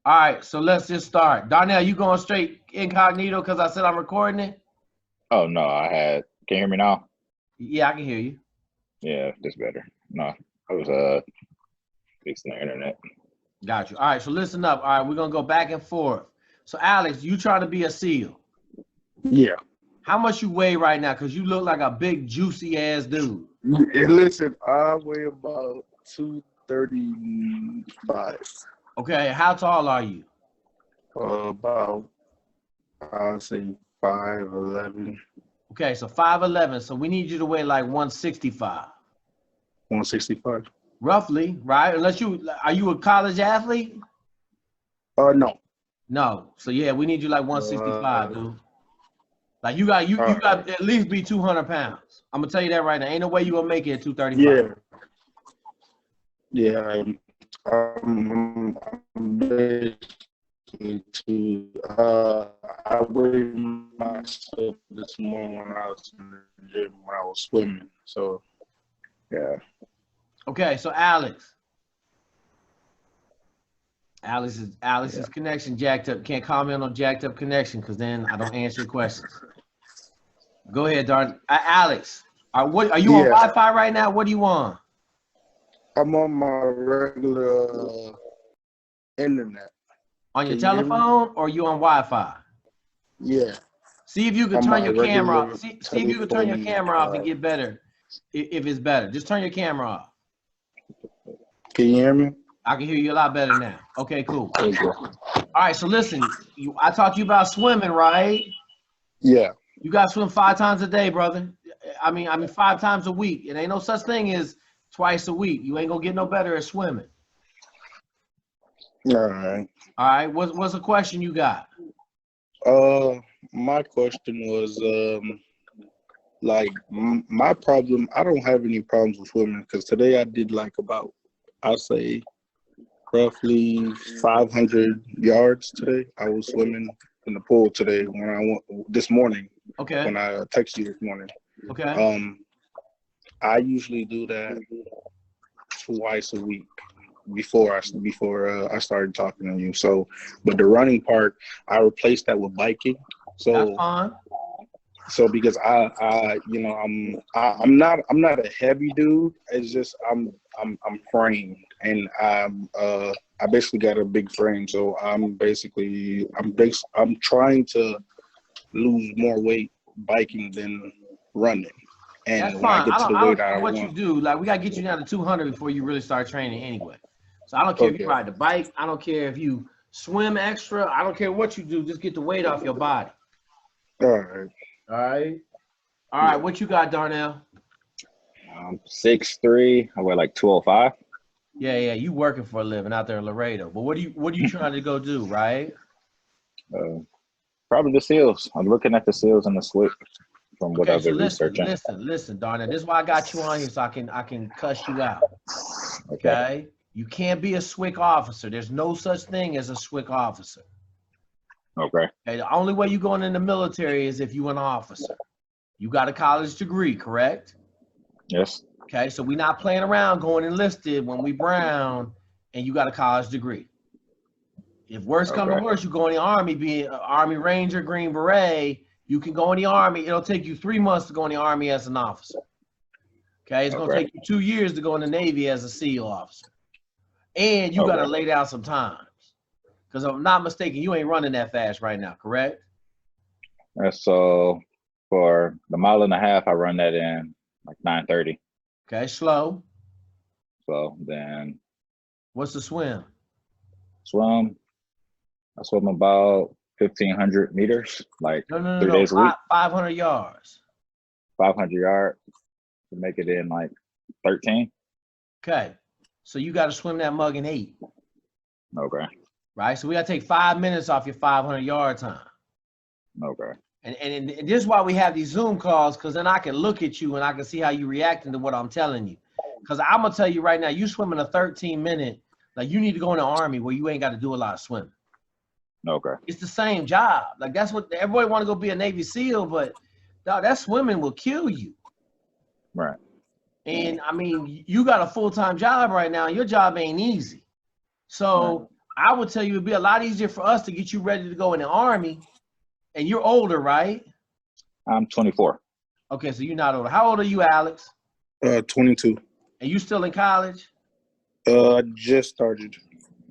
All right, so let's just start. Darnell, you going straight incognito because I said I'm recording it? Oh no, can you hear me now? Yeah, I can hear you. Yeah, that's better. No, I was fixing the internet. Got you. All right, so listen up. All right, we're gonna go back and forth. So Alex, you trying to be a SEAL. Yeah. How much you weigh right now? Because you look like a big juicy ass dude. Listen, I weigh about 235. Okay, how tall are you? About I'll say 5'11", Okay, so 5'11". So we need you to weigh like 165. 165. Roughly, right? Unless are you a college athlete? No. No. So yeah, we need you like 165, dude. Like you got All got at least be 200 pounds. I'm gonna tell you that right now. Ain't no way you gonna make it at 235. Yeah. I'm basically I weighed myself this morning when I was in the gym when I was swimming. So yeah. Okay, so Alex's connection jacked up. Can't comment on jacked up connection because then I don't answer your questions. Go ahead, Darn. Alex, what are you on Wi-Fi right now? What are you on? I'm on my regular internet. On your telephone or you on Wi-Fi? Yeah. See if you can turn your camera off. See if you can turn your camera off and get better. If it's better, just turn your camera off. Can you hear me? I can hear you a lot better now. Okay, cool. Okay. All right, so listen, I talked to you about swimming, right? Yeah. You got to swim 5 times a day, brother. I mean 5 times a week. It ain't no such thing as twice a week. You ain't gonna get no better at swimming. All right. All right. What's the question you got? My question was like my problem. I don't have any problems with swimming because today I did like about I'll say roughly 500 yards today. I was swimming in the pool today when I went this morning. Okay. When I texted you this morning. Okay. I usually do that twice a week before I started talking to you. So, but the running part, I replaced that with biking. So that's fine. So because I'm not a heavy dude. It's just I'm framed and I basically got a big frame. So I'm trying to lose more weight biking than running. And that's when fine. I get to the weight I what want, you do. Like we gotta get you down to 200 before you really start training anyway. So I don't care if you ride the bike. I don't care if you swim extra. I don't care what you do. Just get the weight off your body. All right. All right. All right. What you got, Darnell? 6'3". I weigh like 205. Yeah. You working for a living out there in Laredo. But what are you trying to go do, right? Probably the SEALs. I'm looking at the SEALs and the SWIC from what I've been researching. Listen, Darnell. This is why I got you on here so I can cuss you out. Okay. You can't be a SWIC officer. There's no such thing as a SWIC officer. Okay. The only way you're going in the military is if you're an officer. You got a college degree, correct? Yes. Okay, so we're not playing around going enlisted when we brown and you got a college degree. If worse come to worse, you go in the Army, be an Army Ranger, Green Beret, you can go in the Army. It'll take you 3 months to go in the Army as an officer. Okay, it's going to take you 2 years to go in the Navy as a SEAL officer. And you got to lay down some time. Because if I'm not mistaken, you ain't running that fast right now, correct? So for the 1.5 miles, I run that in like 9:30. Okay, slow. So then. What's the swim? I swim about 1,500 meters, like no, 3 days a week. 500 yards. 500 yards to make it in like 13. Okay, so you got to swim that mug in 8. Okay. Right, so we got to take 5 minutes off your 500-yard time. Okay. And this is why we have these Zoom calls, because then I can look at you and I can see how you reacting to what I'm telling you. Because I'm going to tell you right now, you swimming a 13-minute, like you need to go in the Army where you ain't got to do a lot of swimming. Okay. It's the same job. Like that's what everybody want to go be a Navy SEAL, but dog, that swimming will kill you. Right. And I mean, you got a full-time job right now. And your job ain't easy. So I would tell you it'd be a lot easier for us to get you ready to go in the Army. And you're older, right? I'm 24. Okay, so you're not older. How old are you, Alex? 22. And you still in college? Just started.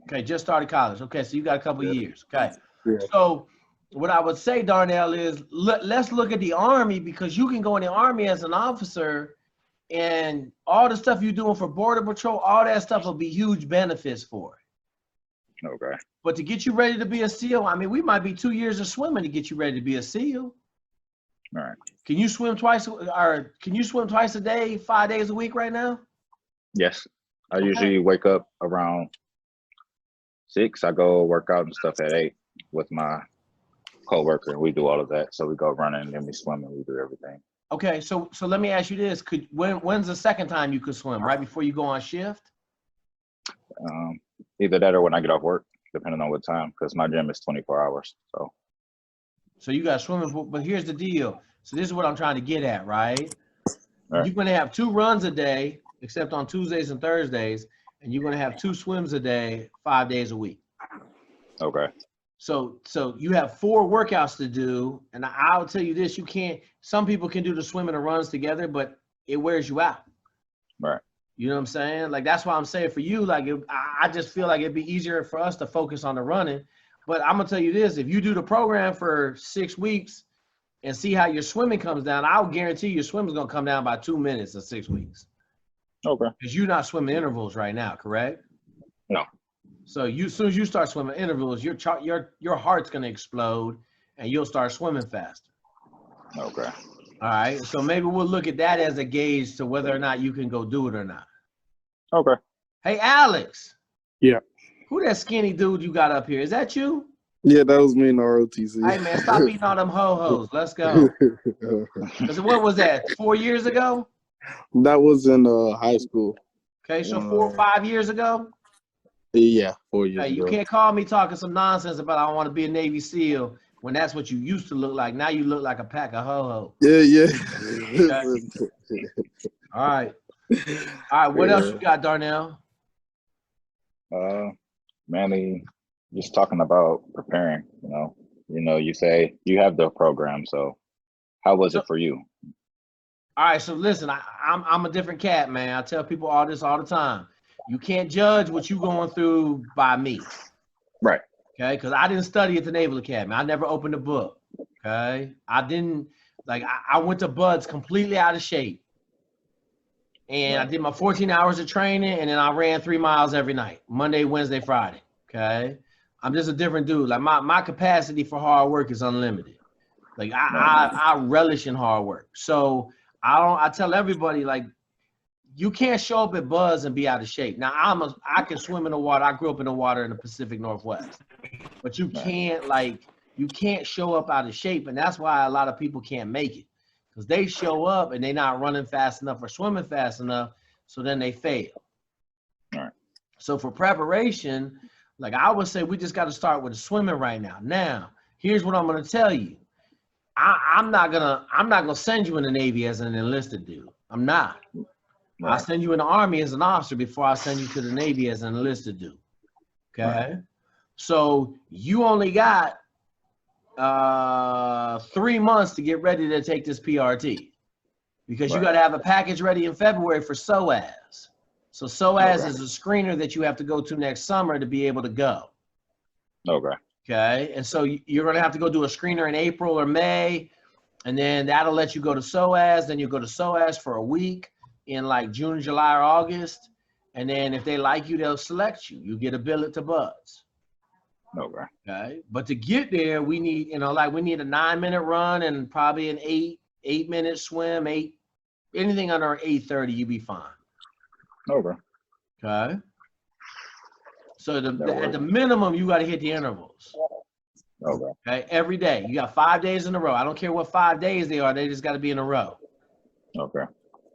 Okay, just started college. Okay, so you got a couple of years. Okay. Yeah. So what I would say, Darnell, is let's look at the Army, because you can go in the Army as an officer and all the stuff you're doing for Border Patrol, all that stuff will be huge benefits for it. Okay. But to get you ready to be a SEAL, I mean, we might be 2 years of swimming to get you ready to be a SEAL. All right. Can you swim twice a day, 5 days a week right now? Yes. I usually wake up around 6. I go work out and stuff at 8 with my coworker, and we do all of that. So we go running and then we swim and we do everything. Okay, so let me ask you this: when's the second time you could swim? Right before you go on shift? Either that or when I get off work, depending on what time, because my gym is 24 hours. So you got swimming, but here's the deal. So this is what I'm trying to get at, right? Right. You're going to have 2 runs a day, except on Tuesdays and Thursdays, and you're going to have 2 swims a day, 5 days a week. Okay. So you have 4 workouts to do, and I'll tell you this: some people can do the swim and the runs together, but it wears you out. Right. You know what I'm saying? Like, that's why I'm saying for you, like, I just feel like it'd be easier for us to focus on the running. But I'm gonna tell you this: if you do the program for 6 weeks and see how your swimming comes down, I'll guarantee your swimming's gonna come down by 2 minutes in 6 weeks. Okay. Because you're not swimming intervals right now, correct? No. So as soon as you start swimming intervals, your heart's gonna explode, and you'll start swimming faster. Okay. All right. So maybe we'll look at that as a gauge to whether or not you can go do it or not. Okay. Hey, Alex. Yeah. Who that skinny dude you got up here? Is that you? Yeah, that was me in the ROTC. Hey, man, stop eating all them ho-hos. Let's go. What was that, 4 years ago? That was in high school. Okay, so 4 or 5 years ago? Yeah, 4 years Hey, you ago. can't call me talking some nonsense about I want to be a Navy SEAL when that's what you used to look like. Now you look like a pack of ho-ho. Yeah. Okay. All right. What else you got, Darnell? Mainly just talking about preparing, you say you have the program, so how was it for you? All right, so listen, I'm a different cat, man. I tell people all this all the time. You can't judge what you're going through by me. Right. Okay, because I didn't study at the Naval Academy. I never opened a book. Okay, I went to Buds completely out of shape. And I did my 14 hours of training, and then I ran 3 miles every night, Monday, Wednesday, Friday. Okay, I'm just a different dude. Like my capacity for hard work is unlimited. Like I relish in hard work. So I tell everybody, like, you can't show up at Buzz and be out of shape. Now I can swim in the water. I grew up in the water in the Pacific Northwest, but you can't show up out of shape, and that's why a lot of people can't make it, because they show up and they're not running fast enough or swimming fast enough, so then they fail. All right. So for preparation, like I would say, we just got to start with the swimming right now. Now, here's what I'm going to tell you. I'm not gonna send you in the Navy as an enlisted dude. I'm not. Right. I'll send you in the Army as an officer before I send you to the Navy as an enlisted dude. Okay. Right. So you only got 3 months to get ready to take this PRT, because you got to have a package ready in February for SOAS. So SOAS is a screener that you have to go to next summer to be able to go. Okay. Okay, and so you're going to have to go do a screener in April or May, and then that'll let you go to SOAS. Then you go to SOAS for a week in like June, July, or August, and then if they like you, they'll select you. You get a billet to Buds. Okay. Okay, but to get there, we need, we need a 9-minute run and probably an 8-minute swim. Anything under 8:30, you be fine. Okay. Okay. So at the minimum, you got to hit the intervals. Okay. Every day. You got 5 days in a row. I don't care what 5 days they are. They just got to be in a row. Okay.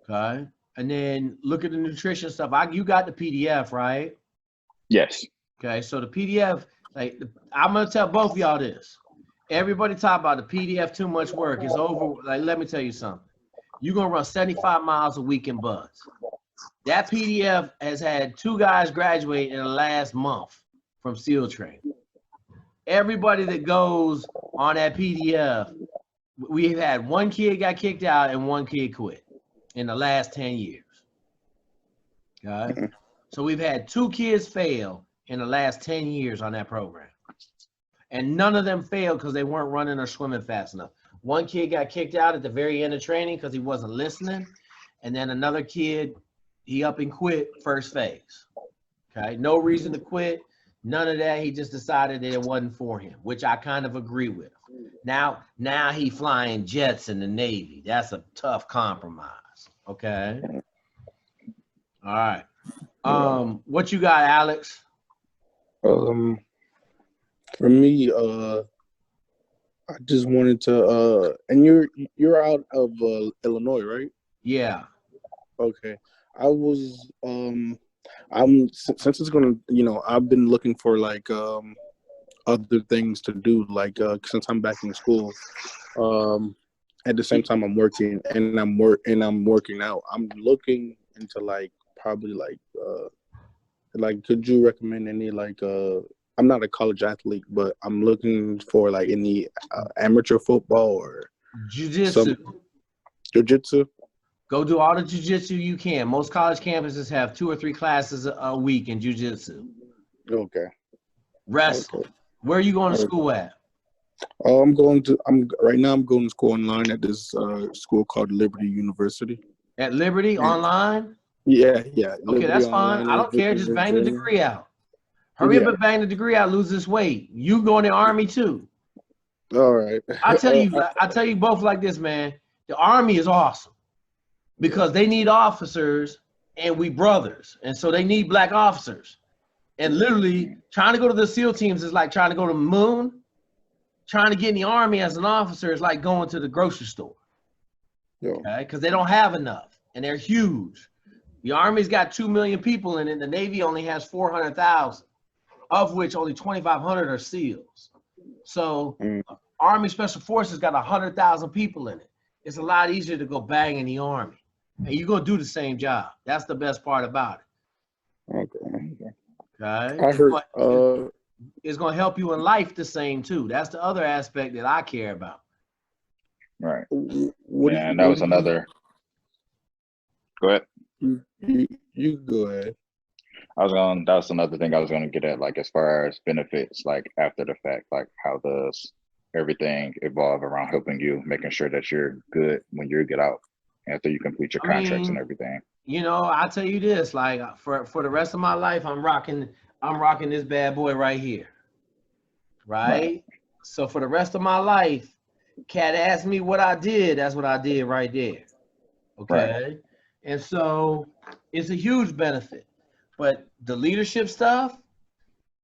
Okay. And then look at the nutrition stuff. You got the PDF, right? Yes. Okay. So the PDF, I'm going to tell both of y'all this. Everybody talk about the PDF, too much work. It's over. Let me tell you something. You're going to run 75 miles a week in Buds. That PDF has had 2 guys graduate in the last month from SEAL training. Everybody that goes on that PDF, we've had one kid got kicked out and one kid quit in the last 10 years. Okay? So we've had 2 kids fail in the last 10 years on that program. And none of them failed because they weren't running or swimming fast enough. One kid got kicked out at the very end of training because he wasn't listening. And then another kid, he up and quit first phase. Okay, no reason to quit. None of that. He just decided that it wasn't for him, which I kind of agree with. Now he flying jets in the Navy. That's a tough compromise. Okay. All right. What you got, Alex? For me, I just wanted to and you're out of Illinois, right? Yeah. Okay. I was since it's gonna, I've been looking for like other things to do, like since I'm back in school. At the same time I'm working and I'm working out. I'm looking into like probably like could you recommend any like I'm not a college athlete, but I'm looking for like any amateur football or Jiu-jitsu. Jiu-jitsu. Go do all the jiu-jitsu you can. Most college campuses have 2 or 3 classes a week in jiu-jitsu. Okay. Wrestle. Okay. Where are you going to school at? I'm right now I'm going to school online at this school called Liberty University. At Liberty online? Yeah. Okay, Liberty that's fine. Online I don't care. Just bang the Virginia. degree out. Hurry up and bang the degree out. Lose this weight. You go in the Army too. All right. I tell you both like this, man. The Army is awesome because they need officers and we brothers, and so they need black officers. And literally, trying to go to the SEAL teams is like trying to go to the moon. Trying to get in the Army as an officer is like going to the grocery store. Okay, because they don't have enough, and they're huge. The Army's got 2 million people in it. The Navy only has 400,000, of which only 2,500 are SEALs. So Army Special Forces got 100,000 people in it. It's a lot easier to go bang in the Army, and you're gonna do the same job. That's the best part about it. Okay. Okay. I heard. It's gonna help you in life the same too. That's the other aspect that I care about. Right. And that was another. Go ahead. You go ahead. That was another thing I was gonna get at, like as far as benefits, like after the fact, like how does everything evolve around helping you, making sure that you're good when you get out after you complete your contracts and everything. I tell you this, like for the rest of my life, I'm rocking this bad boy right here. Right? So for the rest of my life, Cat asked me what I did, that's what I did right there. Okay. Right. And so it's a huge benefit. But the leadership stuff,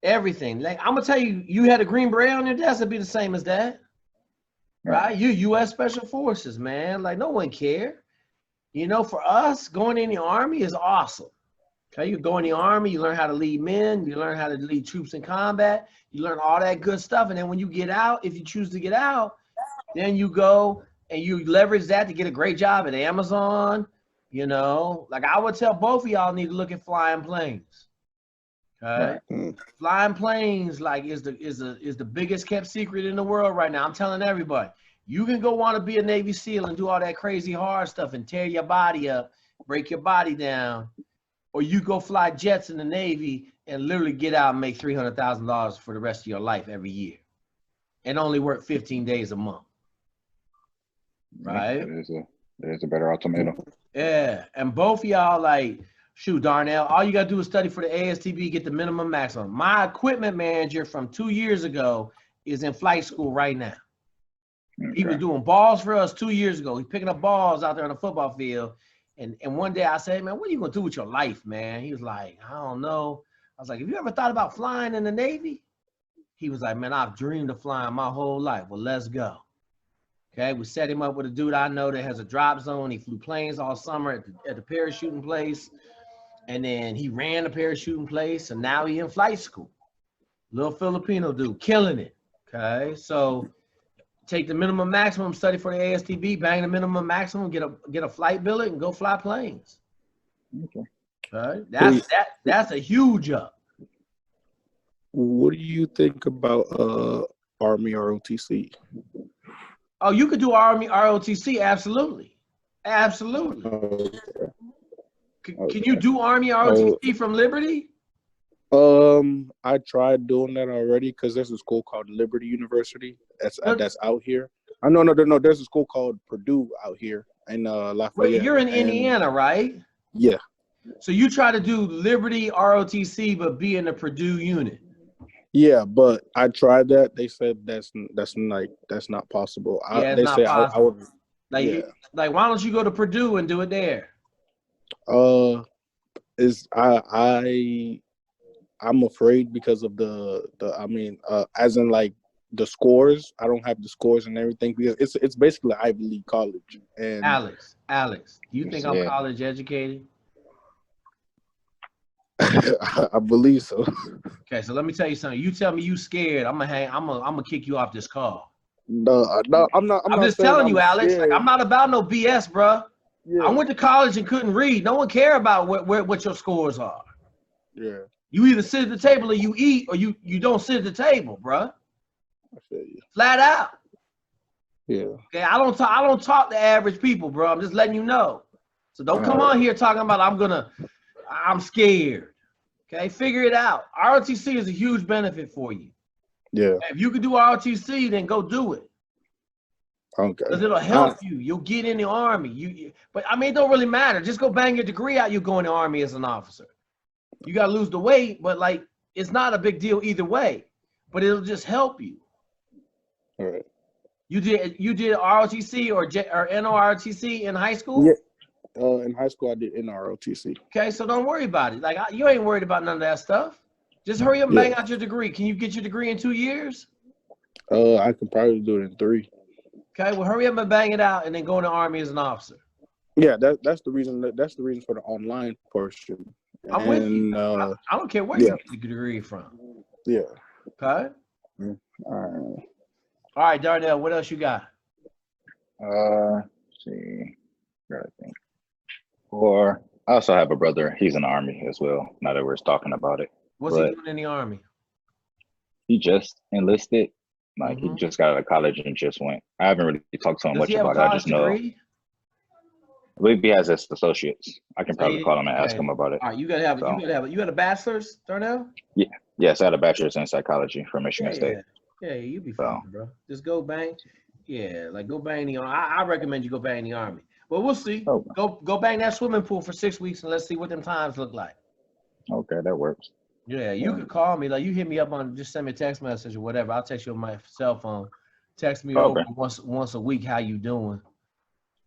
everything. Like I'm gonna tell you, you had a green beret on your desk, it'd be the same as that. Right? You U.S. Special Forces, man. Like no one cared. For us, going in the Army is awesome. Okay, you go in the Army, you learn how to lead men, you learn how to lead troops in combat, you learn all that good stuff. And then when you get out, if you choose to get out, then you go and you leverage that to get a great job at Amazon. Like I would tell both of y'all need to look at flying planes. Okay, flying planes like is the biggest kept secret in the world right now. I'm telling everybody, you can go want to be a Navy SEAL and do all that crazy hard stuff and tear your body up, break your body down, or you go fly jets in the Navy and literally get out and make $300,000 for the rest of your life every year, and only work 15 days a month. Right? There's a better ultimatum. Yeah, and both of y'all like, shoot, Darnell, all you gotta do is study for the ASTB, get the minimum maximum. My equipment manager from 2 years ago is in flight school right now. Okay. He was doing balls for us 2 years ago. He's picking up balls out there on the football field. And one day I said, man, what are you gonna do with your life, man? He was like, I don't know. I was like, have you ever thought about flying in the Navy? He was like, man, I've dreamed of flying my whole life. Well, let's go. Okay, we set him up with a dude I know that has a drop zone. He flew planes all summer at the parachuting place. And then he ran the parachuting place, and now he in flight school. Little Filipino dude, killing it. Okay, so take the minimum maximum, study for the ASTB, bang the minimum maximum, get a flight billet, and go fly planes. Okay, that's a huge up. What do you think about Army ROTC? Oh, you could do Army ROTC, absolutely. Absolutely. Okay. Can you do Army ROTC from Liberty? I tried doing that already because there's a school called Liberty University that's out here. No. There's a school called Purdue out here in Lafayette. Wait, you're in Indiana, right? Yeah. So you try to do Liberty ROTC, but be in the Purdue unit. Yeah, but I tried that. They said that's not possible. Yeah, it's they not say possible. I would. Yeah. Like, why don't you go to Purdue and do it there? I'm afraid because of as in like the scores. I don't have the scores and everything because it's basically Ivy League college. And Alex, do you think I'm college educated? I believe so. Okay, so let me tell you something. You tell me you scared, I'm gonna kick you off this call. No, I'm not. I'm just telling you, Alex. Like, I'm not about no BS, bro. Yeah. I went to college and couldn't read. No one care about what your scores are. Yeah. You either sit at the table or you eat, or you don't sit at the table, bro. I feel you. Flat out. Yeah. Okay, I don't talk to average people, bro. I'm just letting you know. So don't come on here talking about I'm scared. Okay, figure it out. ROTC is a huge benefit for you. Yeah. If you could do ROTC, then go do it. Okay. Because it'll help you. You'll get in the Army. But I mean, it don't really matter. Just go bang your degree out. You go in the Army as an officer. You gotta lose the weight, but like it's not a big deal either way. But it'll just help you. All right. You did ROTC or NOROTC in high school? Yeah. In high school, I did NROTC. Okay, so don't worry about it. Like you ain't worried about none of that stuff. Just hurry up and bang out your degree. Can you get your degree in 2 years? I can probably do it in 3. Okay, well hurry up and bang it out, and then go in the Army as an officer. Yeah, that's the reason. That's the reason for the online portion. I'm with you. I don't care where you get the degree from. Yeah. Okay. All right, Darnell. What else you got? Let's see. I think. Or I also have a brother. He's in the Army as well. Now that we're talking about it. What's he doing in the Army? He just enlisted. Like he just got out of college and just went. I haven't really talked to him much about it. I just know. I believe he has his associates. I can probably call him and ask him about it. All right, you gotta have you had a bachelor's, Darnell? Yeah. Yes, I had a bachelor's in psychology from Michigan State. Yeah, you be fine, bro. Just go bang. Yeah, like go bang the Army. I recommend you go bang the Army. But we'll see. Okay. Go bang that swimming pool for 6 weeks and let's see what them times look like. Okay, that works. Yeah, you could call me. Like you hit me up on, just send me a text message or whatever. I'll text you on my cell phone. Text me over once a week how you doing.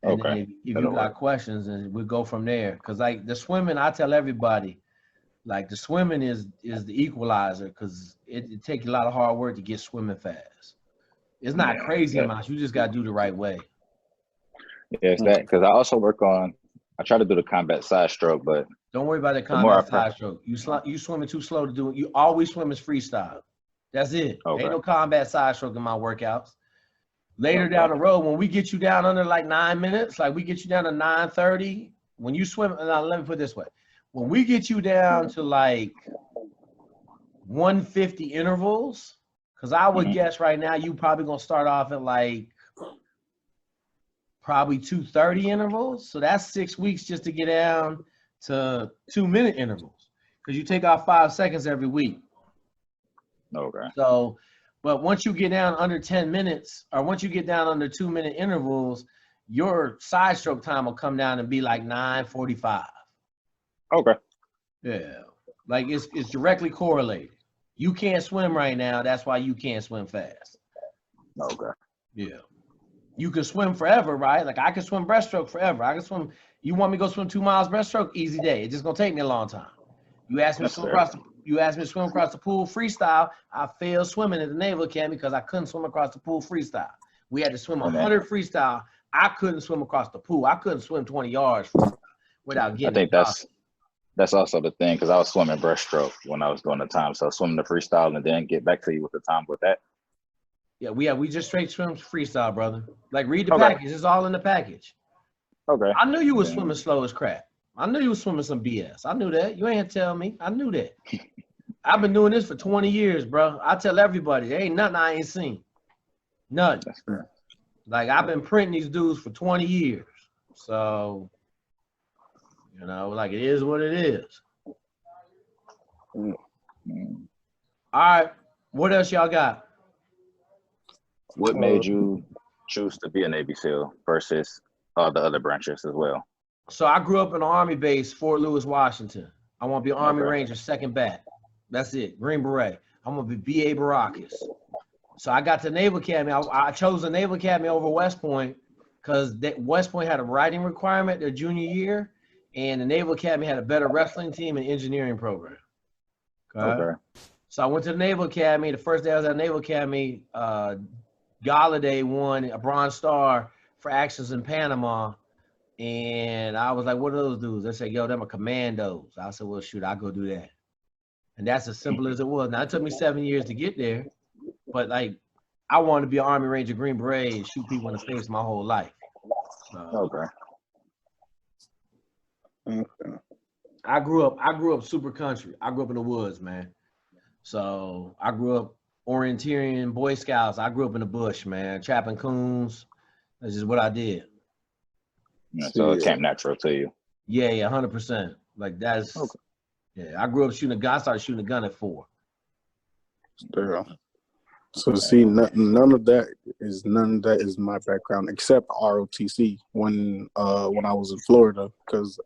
And then if you got questions, and we'll go from there. Cause like the swimming, I tell everybody, like the swimming is the equalizer, cause it takes a lot of hard work to get swimming fast. It's not crazy amounts. You just gotta do the right way. Yeah, it's that. Cause I also I try to do the combat side stroke, but don't worry about the combat side stroke. You swimming too slow to do it. You always swim as freestyle. That's it. Okay. Ain't no combat side stroke in my workouts. Later down the road, when we get you down under like 9 minutes, like we get you down to 9:30, when you swim, now let me put it this way. When we get you down to like 150 intervals, because I would guess right now you probably gonna start off at like probably 230 intervals. So that's 6 weeks just to get down to 2-minute intervals, because you take off 5 seconds every week. Okay. So, but once you get down under 10 minutes, or once you get down under 2-minute intervals, your side stroke time will come down and be like 9:45. Okay. Yeah, like it's directly correlated. You can't swim right now. That's why you can't swim fast. Okay. Yeah. You can swim forever, right? Like I can swim breaststroke forever. I can swim. You want me to go swim 2 miles breaststroke? Easy day. It's just gonna take me a long time. You asked me to swim across the pool freestyle. I failed swimming at the Naval Academy because I couldn't swim across the pool freestyle. We had to swim 100 freestyle. I couldn't swim across the pool. I couldn't swim 20 yards without getting. I think that's also the thing, because I was swimming breaststroke when I was doing the time. So swimming the freestyle and then get back to you with the time with that. Yeah, we just straight swim freestyle, brother. Like read the package. It's all in the package. Okay. I knew you was swimming slow as crap. I knew you was swimming some BS. I knew that. You ain't tell me. I knew that. I've been doing this for 20 years, bro. I tell everybody, there ain't nothing I ain't seen. Nothing. That's fair. Like, I've been printing these dudes for 20 years. So, you know, like, it is what it is. Mm. All right. What else y'all got? What made you choose to be a Navy SEAL versus the other branches as well? So I grew up in an Army base, Fort Lewis, Washington. I want to be Army Okay. Ranger, second bat. That's it, Green Beret. I'm going to be B.A. Baracus. So I got to Naval Academy. I chose the Naval Academy over West Point because West Point had a writing requirement their junior year, and the Naval Academy had a better wrestling team and engineering program. Okay. So I went to the Naval Academy. The first day I was at the Naval Academy, Galladay won a Bronze Star for actions in Panama. And I was like, what are those dudes? They said, yo, them are commandos. I said, well, shoot, I'll go do that. And that's as simple as it was. Now, it took me 7 years to get there. But, like, I wanted to be an Army Ranger Green Beret and shoot people in the face my whole life. So, Okay. I grew up super country. I grew up in the woods, man. So I grew up orienteering, Boy Scouts. I grew up in the bush, man, trapping coons. That's just what I did. Yeah, so it came natural to you. Yeah, 100%. Like that's, yeah. I grew up shooting a gun. I started shooting a gun at 4. There. So see, none of that is my background except ROTC when I was in Florida, because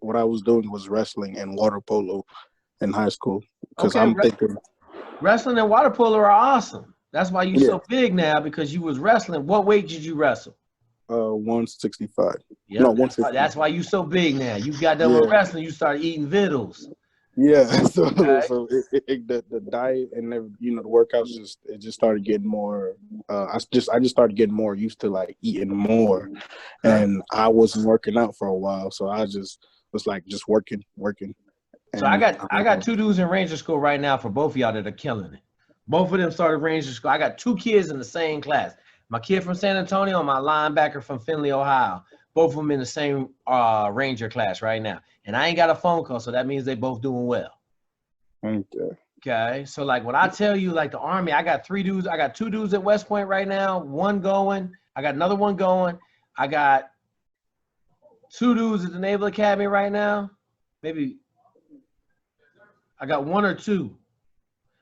what I was doing was wrestling and water polo in high school. Because I'm thinking wrestling and water polo are awesome. That's why you're so big now, because you was wrestling. What weight did you wrestle? 165. Yeah, no, 150. That's why you so big now. You got done with wrestling, you started eating vittles. Yeah, so the diet and the workouts just started getting more. I just started getting more used to like eating more, and I wasn't working out for a while, so I just was like just working. So I got 2 dudes in Ranger School right now for both of y'all that are killing it. Both of them started Ranger School. I got 2 kids in the same class. My kid from San Antonio and my linebacker from Findlay, Ohio. Both of them in the same Ranger class right now. And I ain't got a phone call, so that means they both doing well. Okay. So like when I tell you, like the Army, I got 3 dudes. I got 2 dudes at West Point right now, 1 going. I got another 1 going. I got 2 dudes at the Naval Academy right now. Maybe I got 1 or 2.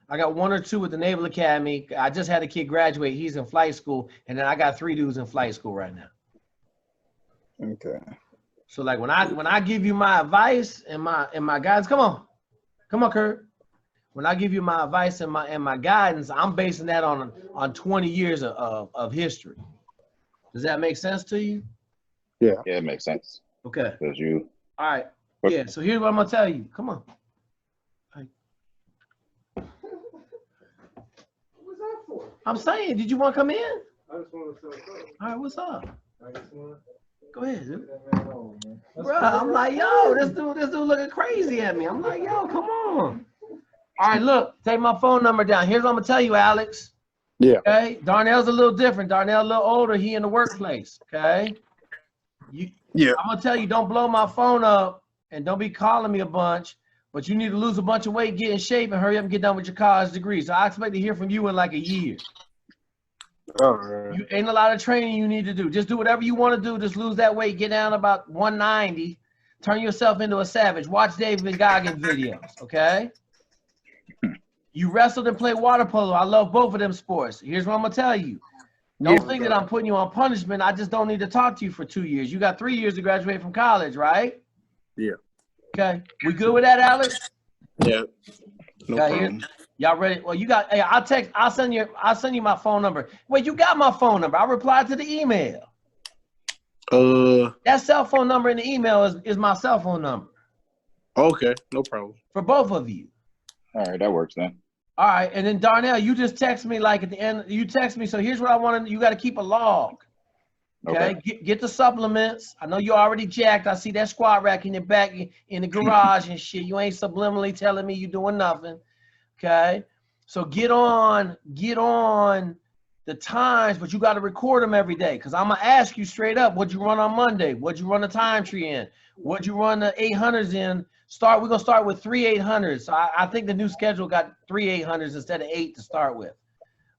I got 1 or 2 at the Naval Academy. I just had a kid graduate. He's in flight school. And then I got 3 dudes in flight school right now. Okay. So like when I give you my advice and my guidance, come on, Kurt. When I give you my advice and my guidance, I'm basing that on 20 years of history. Does that make sense to you? Yeah. Yeah, it makes sense. Okay. Because you. All right. Yeah. So here's what I'm gonna tell you. Come on. What's that for? I'm saying, did you want to come in? I just want to say what's up. All right. What's up? Go ahead, dude. Bro, I'm like, yo, this dude looking crazy at me. I'm like, yo, come on. All right, look, take my phone number down. Here's what I'm gonna tell you, Alex. Yeah. Okay. Darnell's a little different. Darnell a little older. He in the workplace. Okay. I'm gonna tell you, don't blow my phone up and don't be calling me a bunch. But you need to lose a bunch of weight, get in shape, and hurry up and get done with your college degree. So I expect to hear from you in like a year. All right. You ain't a lot of training you need to do. Just do whatever you want to do. Just lose that weight. Get down about 190. Turn yourself into a savage. Watch David Goggins videos, okay? You wrestled and played water polo. I love both of them sports. Here's what I'm going to tell you. Don't think that I'm putting you on punishment. I just don't need to talk to you for 2 years. You got 3 years to graduate from college, right? Yeah. Okay. We good with that, Alex? Yeah. No problem. Y'all ready? Well, you got. Hey, I'll send you my phone number. Wait, you got my phone number? I replied to the email. That cell phone number in the email is my cell phone number. Okay, no problem. For both of you. All right, that works then. All right, and then Darnell, you just text me like at the end. You text me. So here's what I want to. You got to keep a log. Okay. Get the supplements. I know you already jacked. I see that squat rack in your back in the garage and shit. You ain't subliminally telling me you doing nothing. Okay, so get on the times, but you got to record them every day, because I'm gonna ask you straight up, what'd you run on Monday? What'd you run the time tree in? What'd you run the 800s in We're gonna start with 3 800s. So I think the new schedule got 3 800s instead of 8 to start with.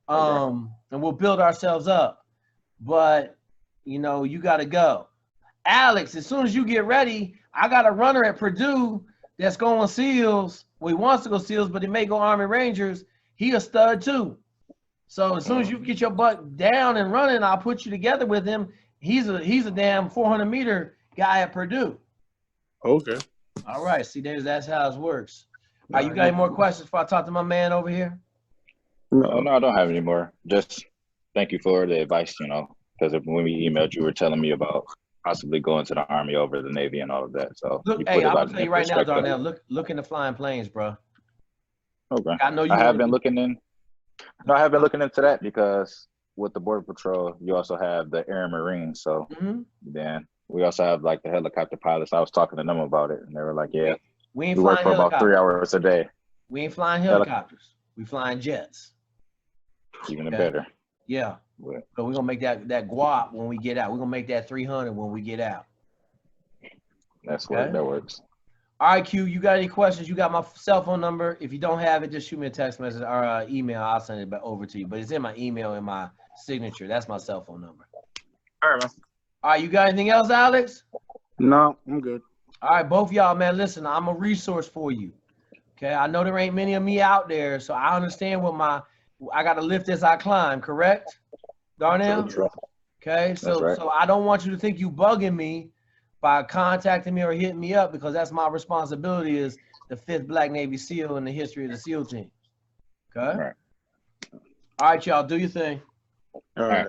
And we'll build ourselves up. But you know, you gotta go. Alex, as soon as you get ready, I got a runner at Purdue that's going SEALs. Well, he wants to go SEALs, but he may go Army Rangers. He a stud too. So as soon as you get your butt down and running, I'll put you together with him. He's a damn 400-meter guy at Purdue. Okay. All right. See, that's how it works. All right, you got any more questions before I talk to my man over here? No, I don't have any more. Just thank you for the advice, you know, because when we emailed, you were telling me about possibly going to the Army over the Navy and all of that. So Look, hey, I'm gonna tell you right now, Darnell, look in the flying planes, bro. Okay. I know you. I have been looking in. No, I have been looking into that because with the Border Patrol, you also have the Air and Marines. So then we also have like the helicopter pilots. I was talking to them about it, and they were like, "Yeah, we ain't we work for about 3 hours a day. We ain't flying helicopters. We flying jets. Even better." Yeah. So we're gonna make that guap when we get out. We're gonna make that 300 when we get out. That's what that works. All right, Q, you got any questions? You got my cell phone number. If you don't have it, just shoot me a text message or email. I'll send it back over to you. But it's in my email and my signature. That's my cell phone number. All right, man. All right, you got anything else, Alex? No, I'm good. All right, both y'all, man, listen, I'm a resource for you. Okay, I know there ain't many of me out there, so I understand I got to lift as I climb, correct, Darnell? That's right. Okay, so I don't want you to think you bugging me by contacting me or hitting me up, because that's my responsibility as the 5th Black Navy SEAL in the history of the SEAL team. Okay? Right. All right, y'all, do your thing. All right.